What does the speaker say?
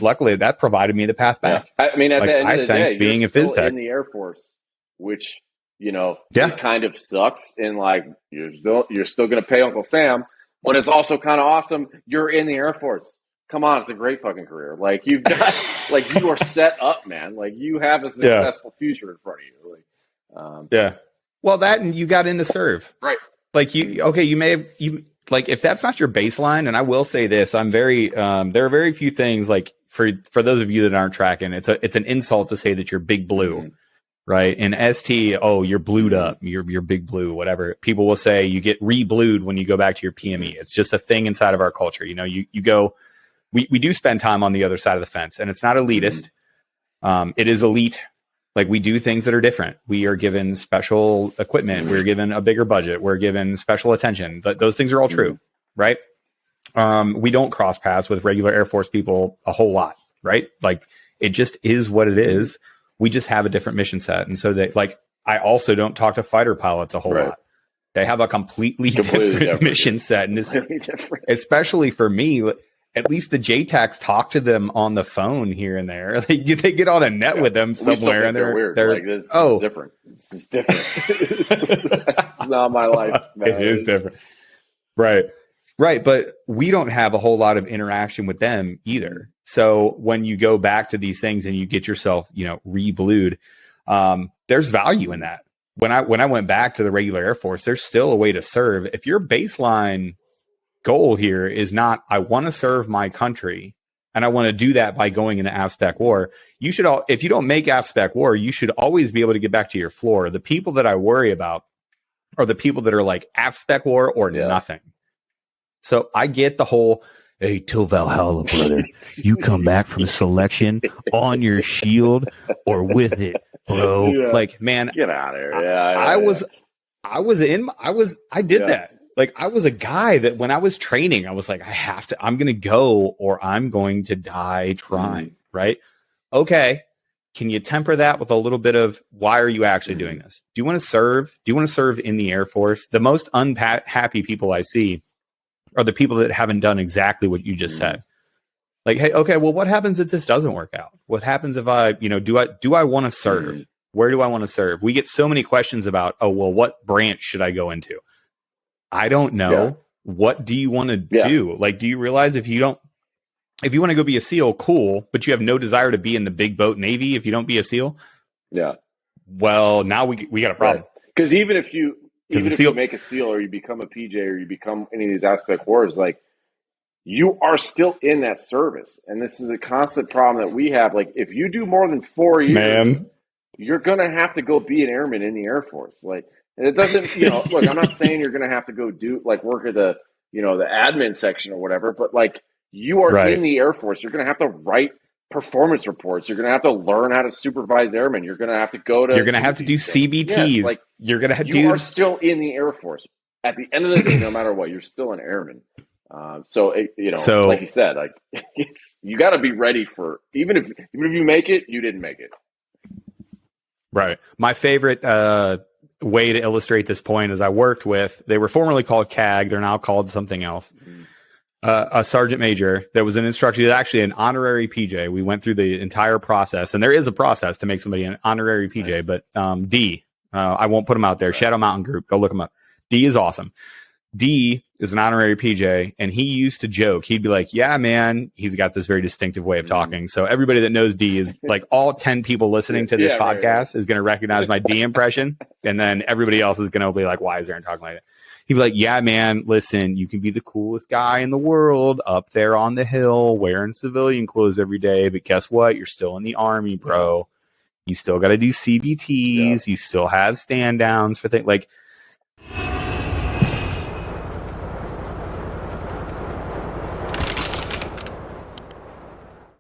luckily that provided me the path back. Yeah. I mean, at the end of the day, being you're a phys still tech in the Air Force, which, it kind of sucks. And like, you're still going to pay Uncle Sam, but it's also kind of awesome. You're in the Air Force. Come on, it's a great fucking career. Like, you've got, like, you are set up, man. Like, you have a successful future in front of you. Like, Well, that, and you got in to serve, right? Like you may have, like, if that's not your baseline, and I will say this, I'm very, there are very few things, like, for those of you that aren't tracking, it's an insult to say that you're big blue, right? And ST, oh, you're blued up, you're big blue, whatever. People will say you get re-blued when you go back to your PME. It's just a thing inside of our culture. You go, we do spend time on the other side of the fence, and it's not elitist. It is elite. Like, we do things that are different. We are given special equipment. We're given a bigger budget. We're given special attention. But those things are all true, right? We don't cross paths with regular Air Force people a whole lot, right? Like, it just is what it is. We just have a different mission set. And so that, like, I also don't talk to fighter pilots a whole lot. They have a completely different mission set. And it's especially for me, at least the JTACs talk to them on the phone here and there. They get on a net with them somewhere, and they're weird. They're, like, it's different. It's just different. That's not my life, man. It is different, right? But we don't have a whole lot of interaction with them either. So when you go back to these things and you get yourself, re-blued, there's value in that. When I went back to the regular Air Force, there's still a way to serve. If your baseline goal here is not, I want to serve my country and I want to do that by going into AFSPEC war, you should if you don't make AFSPEC war, you should always be able to get back to your floor. The people that I worry about are the people that are like AFSPEC war or nothing. So I get the whole, hey, till Valhalla, brother, you come back from selection on your shield or with it, bro. Like, man, get out of here. I did that. Like, I was a guy that when I was training, I was like, I'm going to go or I'm going to die trying, right? Okay. Can you temper that with a little bit of, why are you actually doing this? Do you want to serve? Do you want to serve in the Air Force? The most unhappy people I see are the people that haven't done exactly what you just said. Like, hey, okay, well, what happens if this doesn't work out? What happens if I, do I want to serve? Where do I want to serve? We get so many questions about, oh, well, what branch should I go into? I don't know. Yeah. What do you want to do? Like, do you realize if you want to go be a SEAL, cool, but you have no desire to be in the big boat Navy if you don't be a SEAL? Yeah. Well, now we got a problem. Because even if you make a SEAL or you become a PJ or you become any of these AFSPEC wars, like, you are still in that service. And this is a constant problem that we have. Like, if you do more than 4 years, you're going to have to go be an airman in the Air Force. Like, and it doesn't, look, I'm not saying you're going to have to go do, like, work at the, the admin section or whatever, but, like, you are in the Air Force. You're going to have to write performance reports. You're going to have to learn how to supervise airmen. You're going to have to go to. You're going to have to do CBTs. Yes, like, you're going to You are still in the Air Force. At the end of the day, no matter what, you're still an airman. So like you said, like, you got to be ready for, even if you make it, you didn't make it. Right. My favorite way to illustrate this point is they were formerly called CAG. They're now called something else. A sergeant major that was an instructor. He's actually an honorary PJ. We went through the entire process, and there is a process to make somebody an honorary PJ, but D, I won't put him out there. Shadow Mountain Group. Go look him up. D is awesome. D is an honorary PJ, and he used to joke. He'd be like, yeah, man, he's got this very distinctive way of talking. So everybody that knows D is like, all 10 people listening to this podcast is going to recognize my D impression. And then everybody else is going to be like, why is Aaron talking like that? He'd be like, yeah, man, listen, you can be the coolest guy in the world up there on the hill wearing civilian clothes every day. But guess what? You're still in the Army, bro. You still got to do CBTs. You still have stand downs for things like,